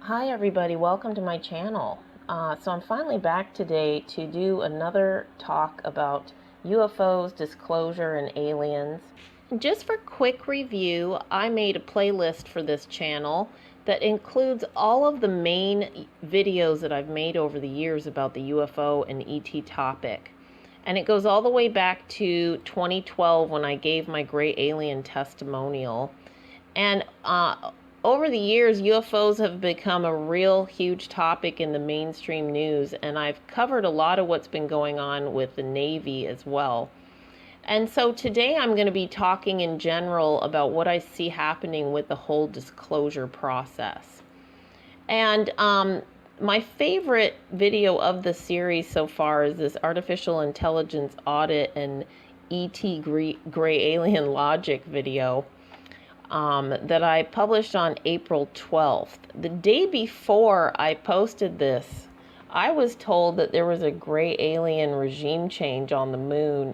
Hi everybody, welcome to my channel. So I'm finally back today to do another talk about UFOs, disclosure, and aliens. Just for quick review, I made a playlist for this channel that includes all of the main videos that I've made over the years about the UFO and ET topic. And it goes all the way back to 2012 when I gave my gray alien testimonial. And over the years, UFOs have become a real huge topic in the mainstream news, and I've covered a lot of what's been going on with the Navy as well. And so today I'm going to be talking in general about what I see happening with the whole disclosure process. And my favorite video of the series so far is this artificial intelligence audit and ET gray alien logic video that I published on April 12th. The day before I posted this, I was told that there was a gray alien regime change on the moon.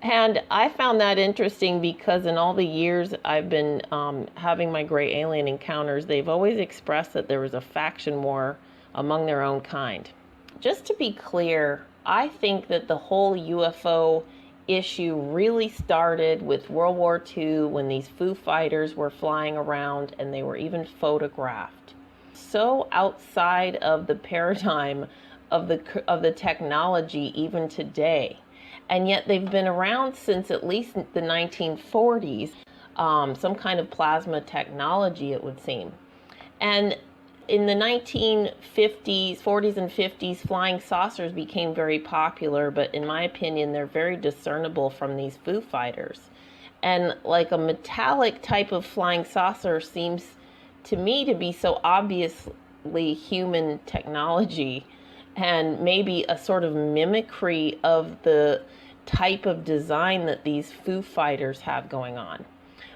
And I found that interesting because in all the years I've been having my gray alien encounters, they've always expressed that there was a faction war among their own kind. Just to be clear, I think that the whole UFO issue really started with World War II when these Foo Fighters were flying around and they were even photographed. So outside of the paradigm of the technology even today. And yet they've been around since at least the 1940s, some kind of plasma technology, it would seem. And in the 1950s, 40s and 50s, flying saucers became very popular, but in my opinion, they're very discernible from these Foo Fighters. And like a metallic type of flying saucer seems to me to be so obviously human technology and maybe a sort of mimicry of the type of design that these Foo Fighters have going on.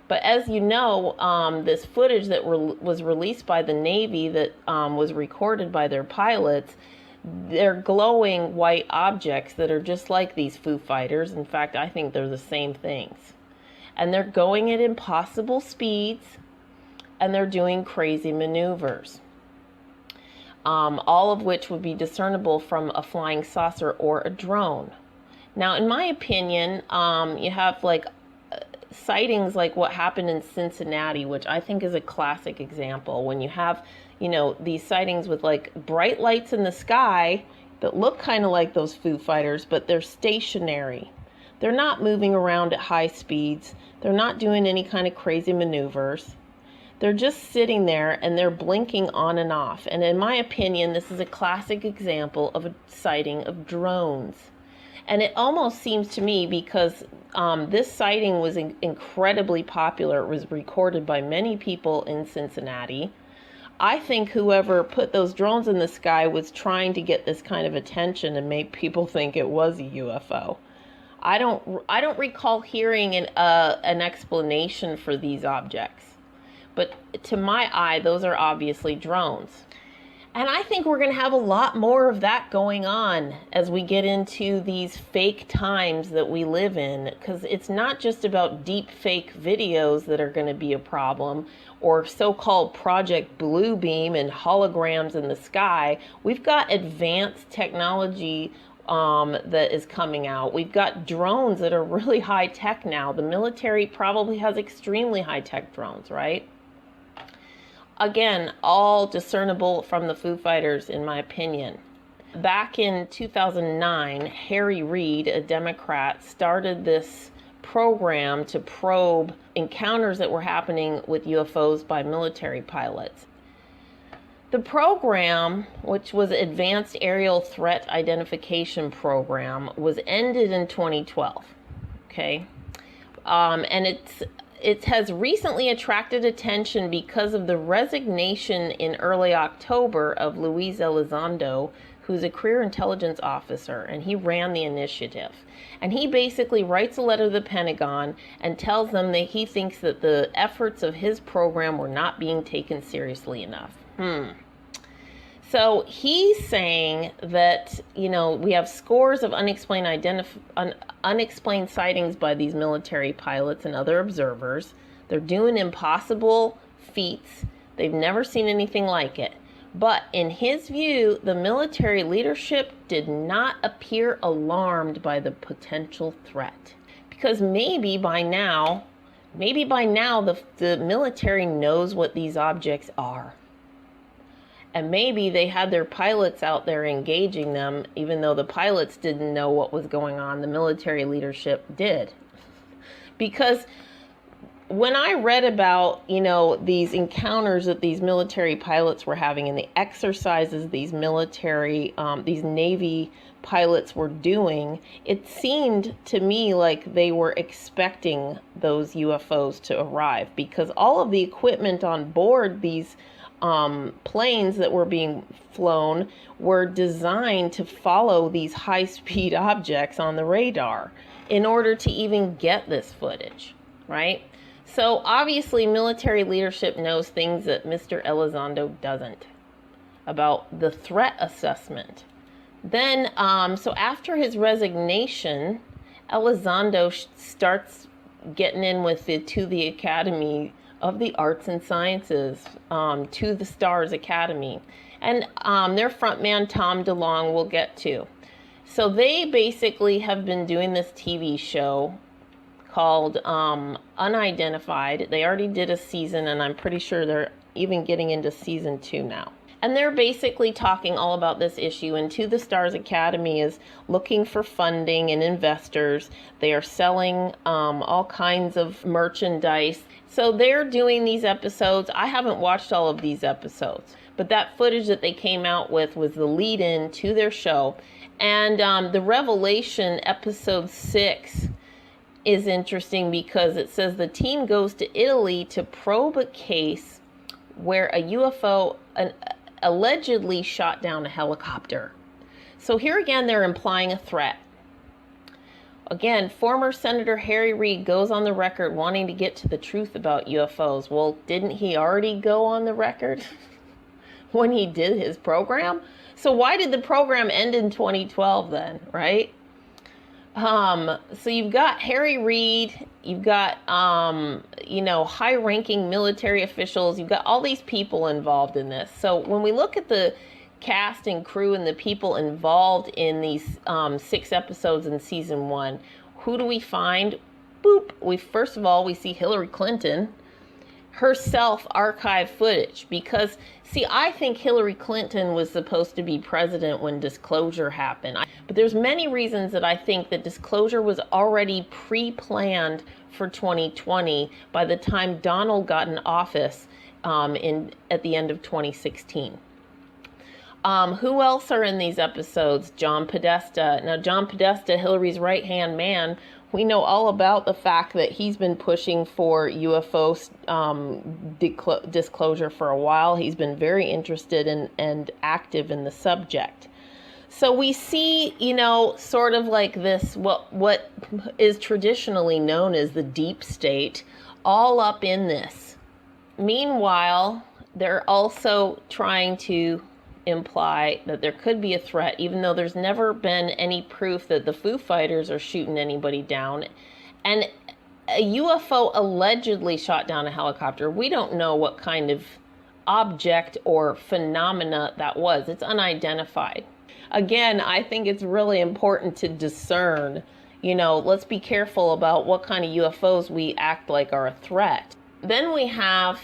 But as you know, this footage that was released by the Navy that was recorded by their pilots, they're glowing white objects that are just like these Foo Fighters. In fact, I think they're the same things. And they're going at impossible speeds, and they're doing crazy maneuvers. All of which would be discernible from a flying saucer or a drone. Now, in my opinion, you have like sightings like what happened in Cincinnati, which I think is a classic example. When you have, these sightings with like bright lights in the sky that look kind of like those Foo Fighters, but they're stationary. They're not moving around at high speeds. They're not doing any kind of crazy maneuvers. They're just sitting there and they're blinking on and off. And in my opinion, this is a classic example of a sighting of drones. And it almost seems to me, because this sighting was incredibly popular, it was recorded by many people in Cincinnati. I think whoever put those drones in the sky was trying to get this kind of attention and make people think it was a UFO. I don't recall hearing an explanation for these objects. But to my eye, those are obviously drones. And I think we're going to have a lot more of that going on as we get into these fake times that we live in, because it's not just about deep fake videos that are going to be a problem, or so-called Project Bluebeam and holograms in the sky. We've got advanced technology that is coming out. We've got drones that are really high tech now. The military probably has extremely high tech drones, right? Again, all discernible from the Foo Fighters, in my opinion. Back in 2009, Harry Reid, a Democrat, started this program to probe encounters that were happening with UFOs by military pilots. The program, which was Advanced Aerial Threat Identification Program, was ended in 2012. Okay? And it has recently attracted attention because of the resignation in early October of Luis Elizondo, who's a career intelligence officer, and he ran the initiative. And he basically writes a letter to the Pentagon and tells them that he thinks that the efforts of his program were not being taken seriously enough. So he's saying that, we have scores of unexplained sightings by these military pilots and other observers. They're doing impossible feats. They've never seen anything like it. But in his view, the military leadership did not appear alarmed by the potential threat. Because maybe by now the military knows what these objects are. And maybe they had their pilots out there engaging them, even though the pilots didn't know what was going on. The military leadership did. Because when I read about, these encounters that these military pilots were having and the exercises these these Navy pilots were doing, it seemed to me like they were expecting those UFOs to arrive, because all of the equipment on board these planes that were being flown were designed to follow these high-speed objects on the radar in order to even get this footage, right? So obviously military leadership knows things that Mr. Elizondo doesn't about the threat assessment. Then, so after his resignation, Elizondo starts getting in with to the Academy of the Arts and Sciences, to the Stars Academy. And their frontman, Tom DeLonge, we'll get to. So they basically have been doing this TV show called Unidentified. They already did a season, and I'm pretty sure they're even getting into season 2 now. And they're basically talking all about this issue. And To the Stars Academy is looking for funding and investors. They are selling all kinds of merchandise. So they're doing these episodes. I haven't watched all of these episodes, but that footage that they came out with was the lead-in to their show. And the Revelation episode 6 is interesting because it says the team goes to Italy to probe a case where a UFO allegedly shot down a helicopter. So here again, they're implying a threat. Again, former Senator Harry Reid goes on the record wanting to get to the truth about UFOs. Well, didn't he already go on the record when he did his program? So why did the program end in 2012 then, right? So you've got Harry Reid, you've got, high-ranking military officials, you've got all these people involved in this. So when we look at the cast and crew and the people involved in these 6 episodes in season 1, who do we find? Boop! First of all, we see Hillary Clinton herself archive footage, because see, I think Hillary Clinton was supposed to be president when disclosure happened, but there's many reasons that I think that disclosure was already pre-planned for 2020 by the time Donald got in office at the end of 2016. Who else are in these episodes? John Podesta. Now, John Podesta, Hillary's right-hand man, we know all about the fact that he's been pushing for UFO disclosure for a while. He's been very interested and active in the subject. So we see, sort of like this, what is traditionally known as the deep state, all up in this. Meanwhile, they're also trying to imply that there could be a threat, even though there's never been any proof that the Foo Fighters are shooting anybody down. And a UFO allegedly shot down a helicopter. We don't know what kind of object or phenomena that was. It's unidentified. Again, I think it's really important to discern, let's be careful about what kind of UFOs we act like are a threat. Then we have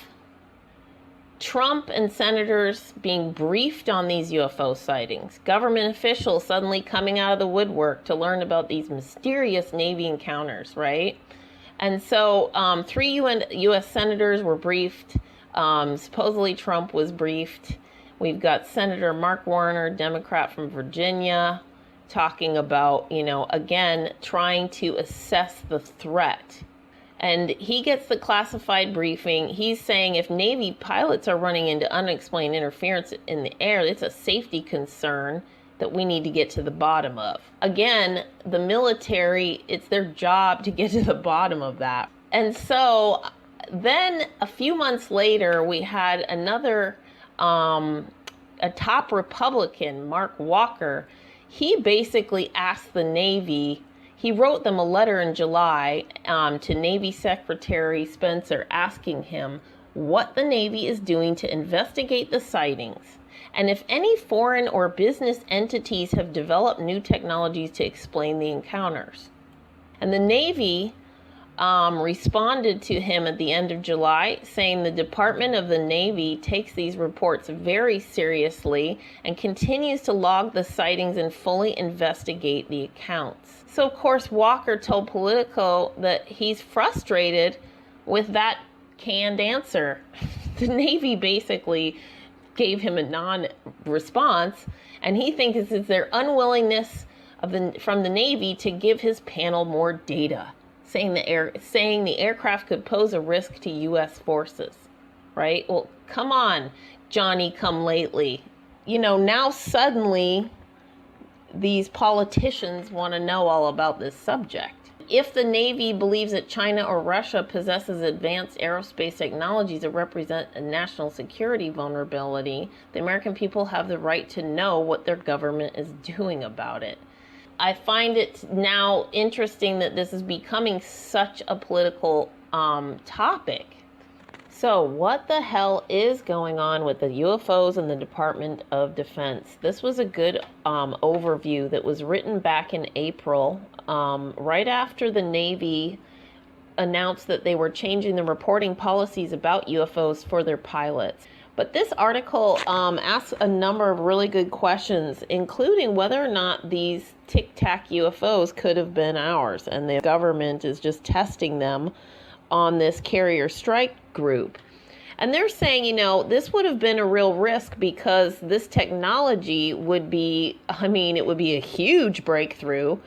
Trump and senators being briefed on these UFO sightings. Government officials suddenly coming out of the woodwork to learn about these mysterious Navy encounters, right? And so 3 U.S. senators were briefed. Supposedly Trump was briefed. We've got Senator Mark Warner, Democrat from Virginia, talking about, again, trying to assess the threat. And he gets the classified briefing. He's saying if Navy pilots are running into unexplained interference in the air, it's a safety concern that we need to get to the bottom of. Again, the military, it's their job to get to the bottom of that. And so then a few months later, we had another, a top Republican, Mark Walker. He basically asked the Navy, he wrote them a letter in July to Navy Secretary Spencer asking him, what the Navy is doing to investigate the sightings, and if any foreign or business entities have developed new technologies to explain the encounters. And the Navy responded to him at the end of July, saying the Department of the Navy takes these reports very seriously and continues to log the sightings and fully investigate the accounts. So, of course, Walker told Politico that he's frustrated with that canned answer. The Navy basically gave him a non-response, and he thinks it's their unwillingness from the Navy to give his panel more data, saying the aircraft could pose a risk to U.S. forces, right? Well, come on, Johnny come lately. Now suddenly these politicians want to know all about this subject. If the Navy believes that China or Russia possesses advanced aerospace technologies that represent a national security vulnerability, the American people have the right to know what their government is doing about it. I find it now interesting that this is becoming such a political topic. So what the hell is going on with the UFOs and the Department of Defense? This was a good overview that was written back in April, right after the Navy announced that they were changing the reporting policies about UFOs for their pilots. But this article asks a number of really good questions, including whether or not these tic-tac UFOs could have been ours, and the government is just testing them on this carrier strike group. And they're saying, this would have been a real risk because this technology would be, it would be a huge breakthrough.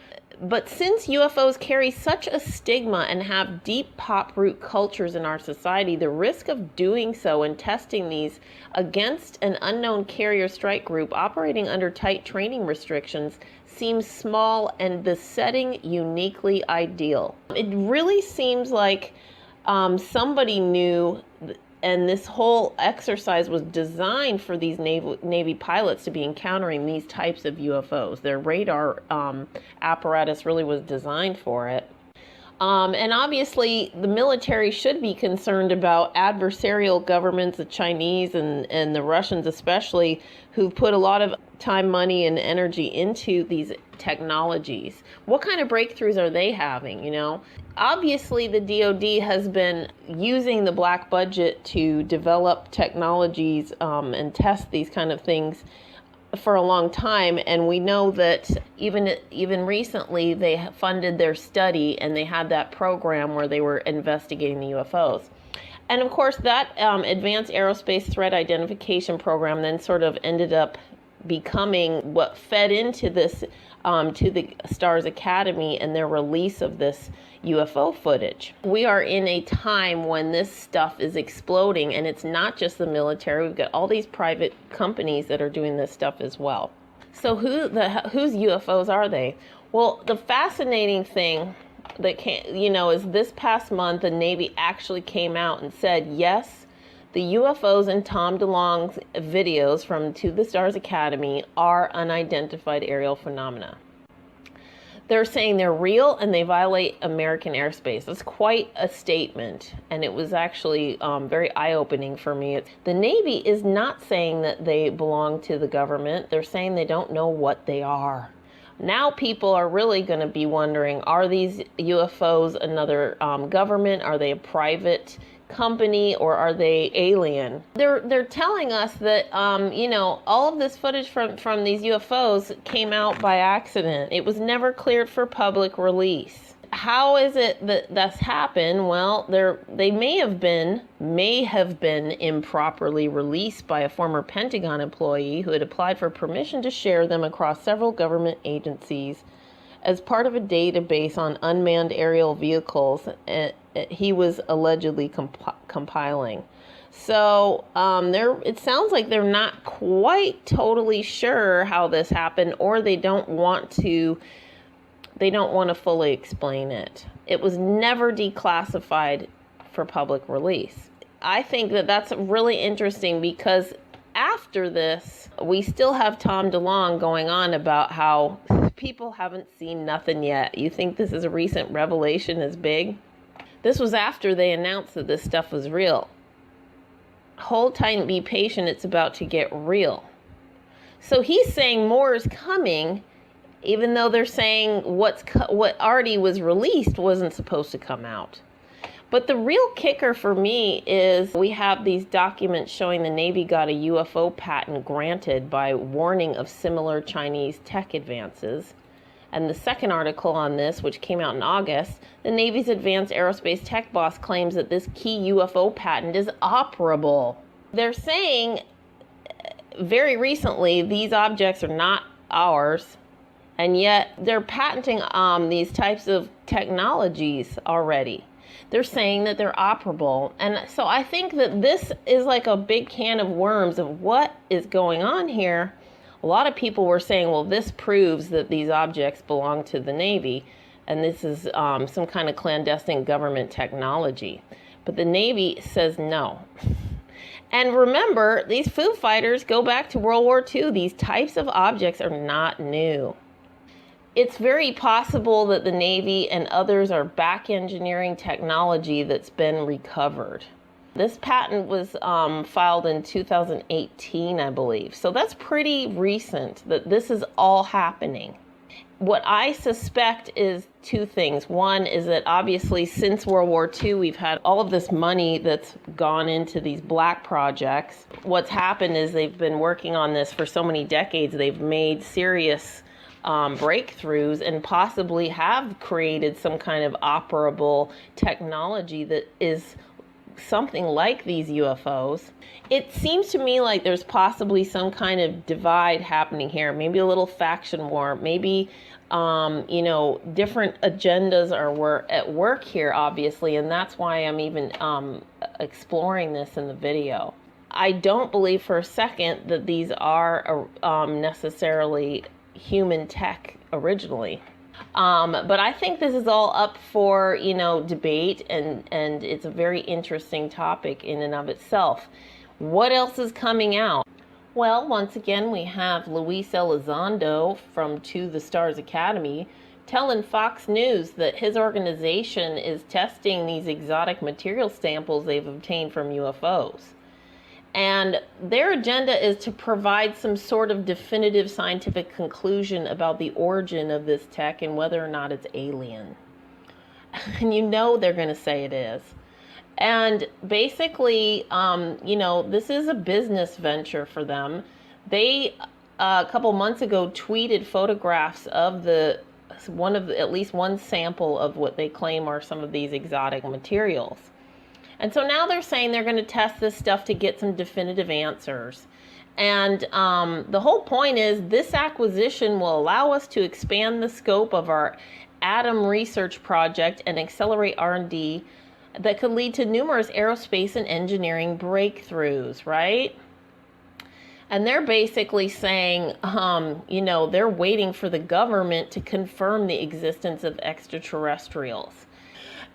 But since UFOs carry such a stigma and have deep pop-root cultures in our society, the risk of doing so and testing these against an unknown carrier strike group operating under tight training restrictions seems small and the setting uniquely ideal. It really seems like somebody knew, and this whole exercise was designed for these Navy pilots to be encountering these types of UFOs. Their radar apparatus really was designed for it. And obviously, the military should be concerned about adversarial governments, the Chinese and the Russians especially, who've put a lot of time, money, and energy into these technologies. What kind of breakthroughs are they having, Obviously, the DoD has been using the black budget to develop technologies and test these kind of things for a long time, and we know that even recently they funded their study and they had that program where they were investigating the UFOs. And of course, that Advanced Aerospace Threat Identification program then sort of ended up becoming what fed into this to the Stars Academy and their release of this UFO footage. We are in a time when this stuff is exploding, and it's not just the military. We've got all these private companies that are doing this stuff as well. So whose UFOs are they? Well, the fascinating thing that is this past month the Navy actually came out and said, yes, the UFOs in Tom DeLonge's videos from To the Stars Academy are unidentified aerial phenomena. They're saying they're real and they violate American airspace. That's quite a statement, and it was actually very eye-opening for me. The Navy is not saying that they belong to the government. They're saying they don't know what they are. Now people are really going to be wondering, are these UFOs another government? Are they a private company, or are they alien? They're telling us that all of this footage from these UFOs came out by accident. It was never cleared for public release. How is it that that's happened? Well, they may have been improperly released by a former Pentagon employee who had applied for permission to share them across several government agencies as part of a database on unmanned aerial vehicles he was allegedly compiling. So it sounds like they're not quite totally sure how this happened, or they don't want to fully explain it. It was never declassified for public release. I think that that's really interesting because after this, we still have Tom DeLonge going on about how people haven't seen nothing yet. You think this is a recent revelation as big? This was after they announced that this stuff was real. hold tight and be patient, it's about to get real. So he's saying more is coming, even though they're saying what already was released wasn't supposed to come out. But the real kicker for me is we have these documents showing the Navy got a UFO patent granted by warning of similar Chinese tech advances. And the second article on this, which came out in August, the Navy's advanced aerospace tech boss claims that this key UFO patent is operable. They're saying very recently these objects are not ours, and yet they're patenting these types of technologies already. They're saying that they're operable. And so I think that this is like a big can of worms of what is going on here. A lot of people were saying, well, this proves that these objects belong to the Navy, and this is some kind of clandestine government technology. But the Navy says no. And remember, these Foo Fighters go back to World War II. These types of objects are not new. It's very possible that the Navy and others are back engineering technology that's been recovered. This patent was filed in 2018, I believe. So that's pretty recent that this is all happening. What I suspect is two things. One is that obviously since World War II, we've had all of this money that's gone into these black projects. What's happened is they've been working on this for so many decades. They've made serious breakthroughs and possibly have created some kind of operable technology that is something like these UFOs. It seems to me like there's possibly some kind of divide happening here, maybe a little faction war, maybe different agendas are at work here, obviously, and that's why I'm even exploring this in the video. I don't believe for a second that these are necessarily human tech originally. But I think this is all up for, debate, and it's a very interesting topic in and of itself. What else is coming out? Well, once again, we have Luis Elizondo from To the Stars Academy telling Fox News that his organization is testing these exotic material samples they've obtained from UFOs. And their agenda is to provide some sort of definitive scientific conclusion about the origin of this tech and whether or not it's alien. And they're going to say it is. And basically, this is a business venture for them. They, a couple months ago, tweeted photographs of at least one sample of what they claim are some of these exotic materials. And so now they're saying they're going to test this stuff to get some definitive answers. And the whole point is this acquisition will allow us to expand the scope of our atom research project and accelerate R&D that could lead to numerous aerospace and engineering breakthroughs, right? And they're basically saying, they're waiting for the government to confirm the existence of extraterrestrials.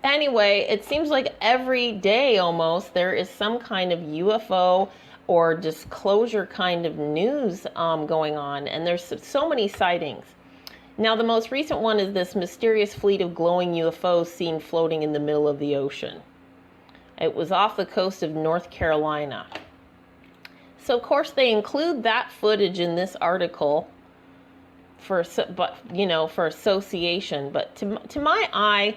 Anyway, it seems like every day almost there is some kind of UFO or disclosure kind of news going on, and there's so many sightings. Now, the most recent one is this mysterious fleet of glowing UFOs seen floating in the middle of the ocean. It was off the coast of North Carolina. So, of course, they include that footage in this article for association. But to my eye,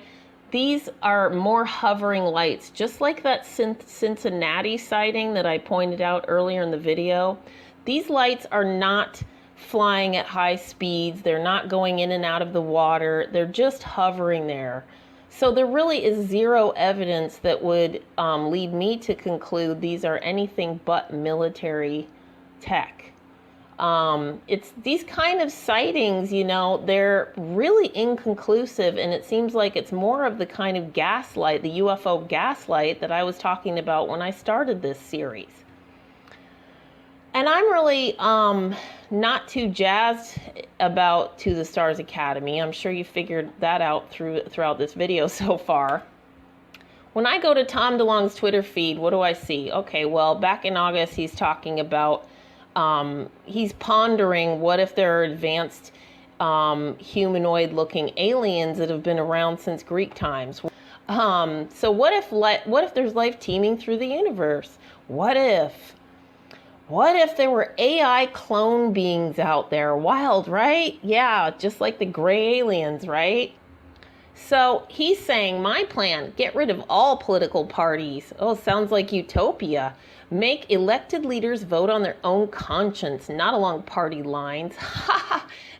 these are more hovering lights, just like that Cincinnati sighting that I pointed out earlier in the video. These lights are not flying at high speeds. They're not going in and out of the water. They're just hovering there. So there really is zero evidence that would lead me to conclude these are anything but military tech. It's these kind of sightings, they're really inconclusive, and it seems like it's more of the kind of gaslight, the UFO gaslight that I was talking about when I started this series. And I'm really not too jazzed about To the Stars Academy. I'm sure you figured that out throughout this video so far. When I go to Tom DeLonge's Twitter feed, what do I see? Okay, well, back in August, he's talking about he's pondering what if there are advanced humanoid-looking aliens that have been around since Greek times. So what if there's life teeming through the universe? What if? What if there were AI clone beings out there? Wild, right? Yeah, just like the gray aliens, right? So he's saying, my plan, get rid of all political parties. Oh, sounds like utopia. Make elected leaders vote on their own conscience, not along party lines.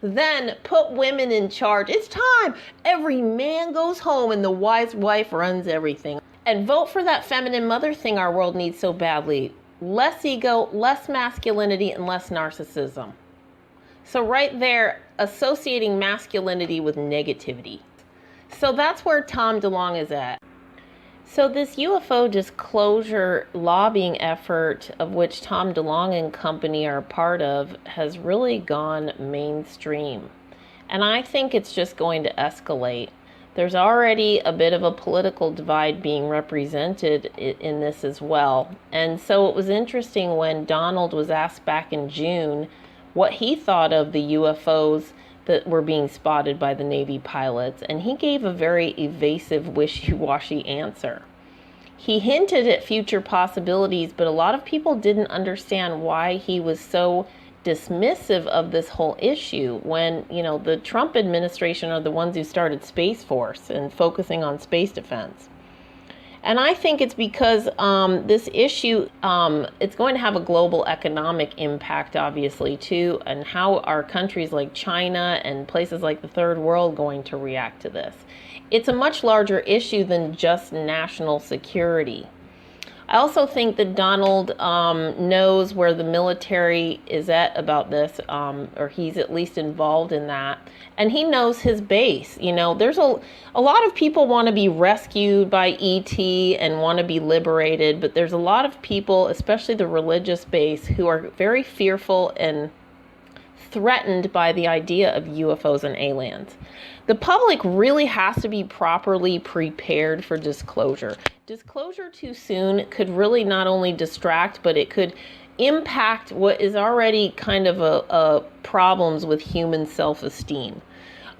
Then put women in charge. It's time. Every man goes home and the wise wife runs everything. And vote for that feminine mother thing our world needs so badly. Less ego, less masculinity, and less narcissism. So right there, associating masculinity with negativity. So that's where Tom DeLonge is at. So this UFO disclosure lobbying effort, of which Tom DeLonge and company are a part of, has really gone mainstream. And I think it's just going to escalate. There's already a bit of a political divide being represented in this as well. And so it was interesting when Donald was asked back in June what he thought of the UFOs that were being spotted by the Navy pilots, and he gave a very evasive, wishy-washy answer. He hinted at future possibilities, but a lot of people didn't understand why he was so dismissive of this whole issue when, you know, the Trump administration are the ones who started Space Force and focusing on space defense. And I think it's because this issue, it's going to have a global economic impact, obviously, too, and how are countries like China and places like the Third World going to react to this? It's a much larger issue than just national security. I also think that Donald knows where the military is at about this, or he's at least involved in that. And he knows his base. You know, there's a lot of people want to be rescued by ET and want to be liberated, but there's a lot of people, especially the religious base, who are very fearful and threatened by the idea of UFOs and aliens. The public really has to be properly prepared for disclosure. Disclosure too soon could really not only distract, but it could impact what is already kind of a problems with human self-esteem.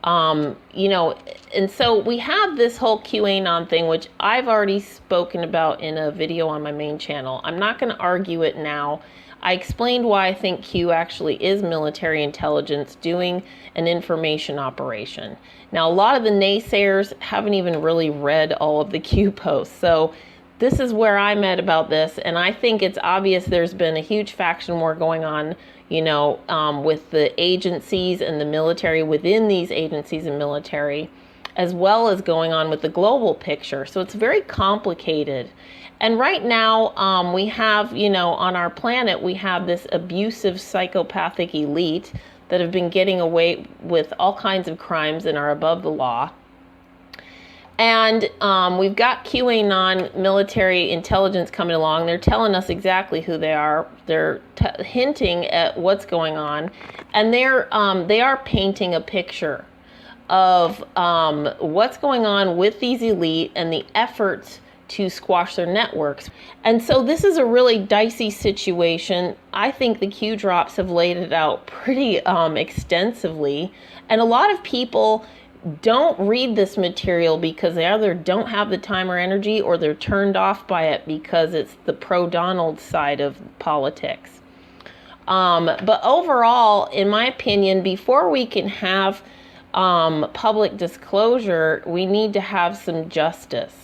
You know, and so we have this whole QAnon thing, which I've already spoken about in a video on my main channel. I'm not going to argue it now. I explained why I think Q actually is military intelligence doing an information operation. Now, a lot of the naysayers haven't even really read all of the Q posts. So this is where I'm at about this. And I think it's obvious there's been a huge faction war going on, you know, with the agencies and the military within these agencies and military, as well as going on with the global picture. So it's very complicated. And right now, we have, you know, on our planet, we have this abusive psychopathic elite that have been getting away with all kinds of crimes and are above the law. And we've got QAnon military intelligence coming along. They're telling us exactly who they are. They're hinting at what's going on. And they are painting a picture of what's going on with these elite and the efforts to squash their networks. And so this is a really dicey situation. I think the Q drops have laid it out pretty extensively. And a lot of people don't read this material because they either don't have the time or energy, or they're turned off by it because it's the pro-Donald side of politics. But overall, in my opinion, before we can have public disclosure, we need to have some justice.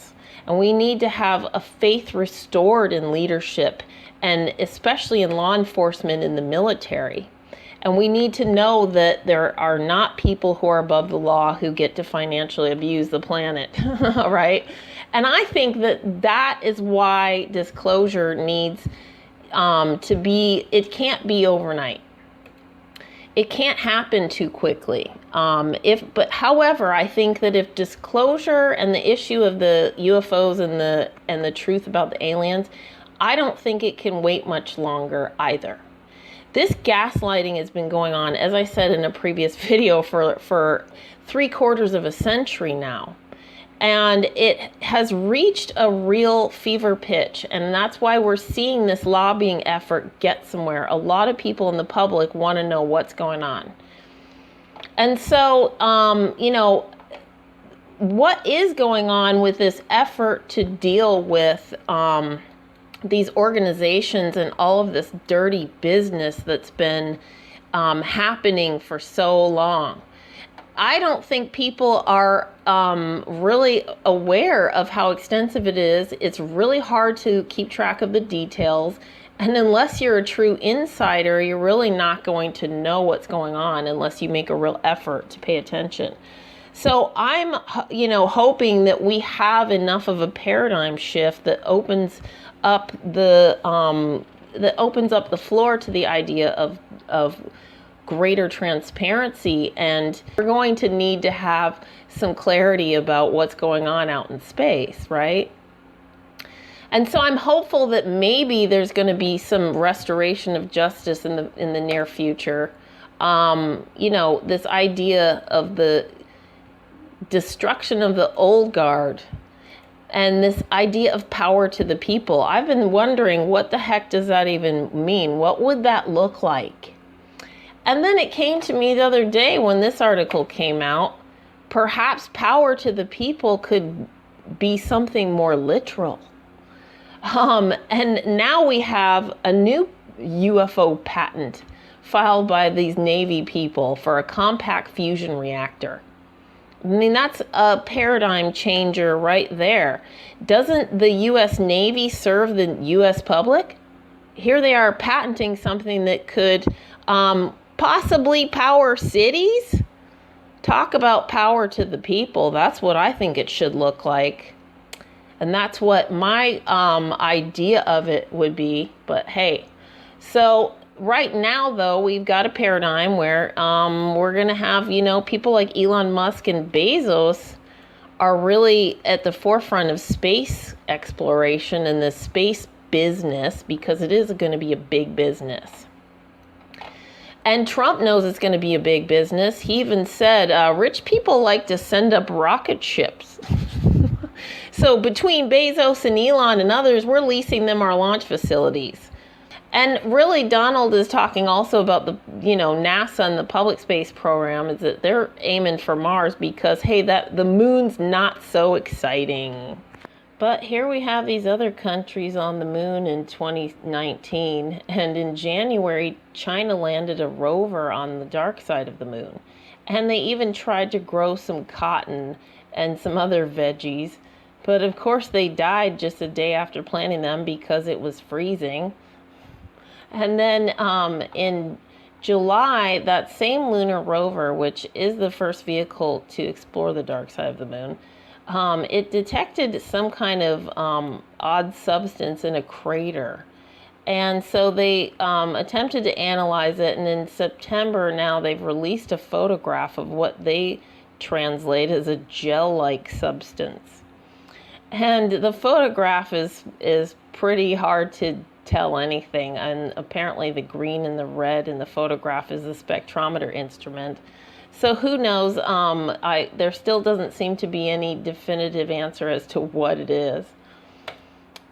And we need to have a faith restored in leadership, and especially in law enforcement in the military. And we need to know that there are not people who are above the law who get to financially abuse the planet, right? And I think that that is why disclosure needs to be, it can't be overnight. It can't happen too quickly. But however, I think that if disclosure and the issue of the UFOs and the truth about the aliens, I don't think it can wait much longer either. This gaslighting has been going on, as I said in a previous video, for 3/4 of a century now. And it has reached a real fever pitch. And that's why we're seeing this lobbying effort get somewhere. A lot of people in the public want to know what's going on. And so, you know, what is going on with this effort to deal with these organizations and all of this dirty business that's been happening for so long. I don't think people are really aware of how extensive it is. It's really hard to keep track of the details. And unless you're a true insider, you're really not going to know what's going on unless you make a real effort to pay attention. So I'm, hoping that we have enough of a paradigm shift that opens up the floor to the idea of greater transparency, and we're going to need to have some clarity about what's going on out in space, right? And so I'm hopeful that maybe there's going to be some restoration of justice in the near future. This idea of the destruction of the old guard and this idea of power to the people. I've been wondering, what the heck does that even mean? What would that look like? And then it came to me the other day when this article came out, perhaps power to the people could be something more literal. And now we have a new UFO patent filed by these Navy people for a compact fusion reactor. I mean, that's a paradigm changer right there. Doesn't the U.S. Navy serve the U.S. public? Here they are patenting something that could possibly power cities. Talk about power to the people. That's what I think it should look like. And that's what my idea of it would be. But hey, so right now, though, we've got a paradigm where we're going to have, people like Elon Musk and Bezos are really at the forefront of space exploration and the space business, because it is going to be a big business. And Trump knows it's going to be a big business. He even said rich people like to send up rocket ships. So between Bezos and Elon and others, we're leasing them our launch facilities. And really, Donald is talking also about the, NASA and the public space program, is that they're aiming for Mars because, hey, the moon's not so exciting. But here we have these other countries on the moon in 2019, and in January, China landed a rover on the dark side of the moon. And they even tried to grow some cotton and some other veggies, but of course they died just a day after planting them because it was freezing. And then in July, that same lunar rover, which is the first vehicle to explore the dark side of the moon, it detected some kind of odd substance in a crater. And so they attempted to analyze it, and in September now they've released a photograph of what they translate as a gel-like substance. And the photograph is pretty hard to tell anything, and apparently the green and the red in the photograph is a spectrometer instrument. So who knows? There still doesn't seem to be any definitive answer as to what it is.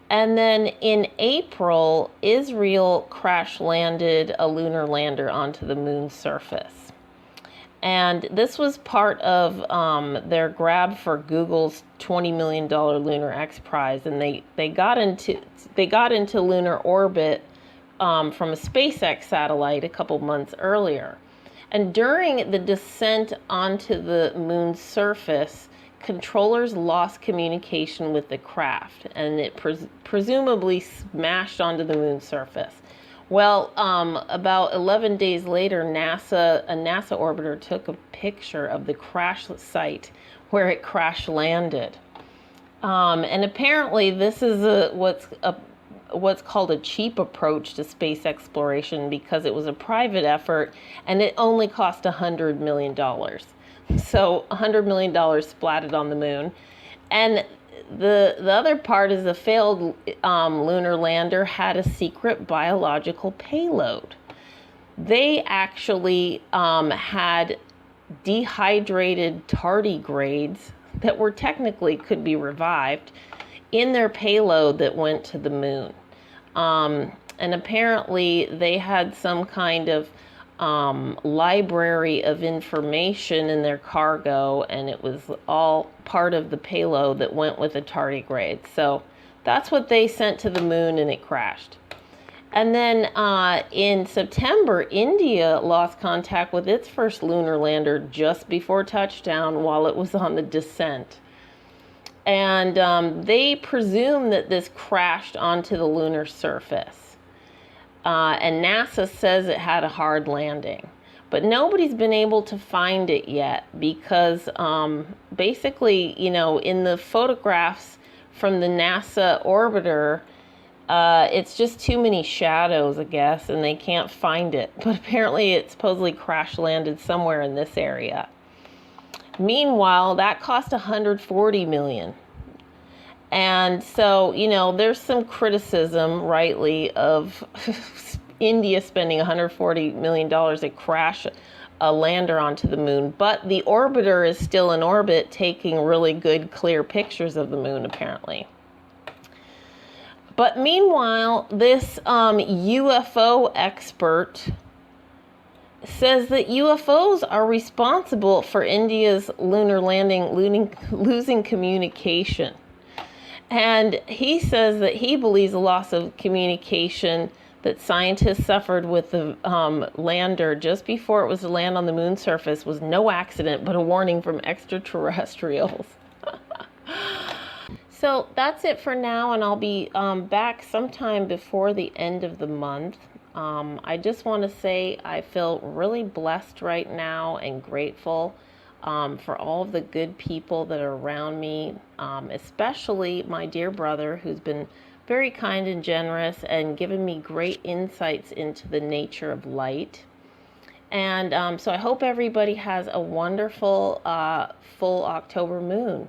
And then in April, Israel crash landed a lunar lander onto the moon's surface. And this was part of their grab for Google's $20 million Lunar X Prize, and they got into lunar orbit from a SpaceX satellite a couple months earlier. And during the descent onto the moon's surface, controllers lost communication with the craft, and it presumably smashed onto the moon's surface. Well, about 11 days later, a NASA orbiter took a picture of the crash site where it crash landed. And apparently this is what's called a cheap approach to space exploration, because it was a private effort and it only cost $100 million. So $100 million splatted on the moon. And the other part is the failed lunar lander had a secret biological payload. They actually had dehydrated tardigrades that were technically could be revived in their payload that went to the moon. And apparently they had some kind of library of information in their cargo, and it was all part of the payload that went with the tardigrade. So That's what they sent to the moon, and it crashed. And then in September, India lost contact with its first lunar lander just before touchdown while it was on the descent. And they presume that this crashed onto the lunar surface. And NASA says it had a hard landing. But nobody's been able to find it yet because basically, you know, in the photographs from the NASA orbiter, it's just too many shadows, I guess, and they can't find it. But apparently it supposedly crash landed somewhere in this area. Meanwhile, that cost $140 million. And so, you know, there's some criticism, rightly, of India spending $140 million to crash a lander onto the moon. But the orbiter is still in orbit, taking really good, clear pictures of the moon, apparently. But meanwhile, this UFO expert says that UFOs are responsible for India's lunar landing losing communication. And he says that he believes the loss of communication that scientists suffered with the lander just before it was to land on the moon surface was no accident, but a warning from extraterrestrials. So that's it for now, and I'll be back sometime before the end of the month. I just want to say I feel really blessed right now and grateful for all of the good people that are around me, especially my dear brother, who's been very kind and generous and given me great insights into the nature of light. And so I hope everybody has a wonderful full October moon.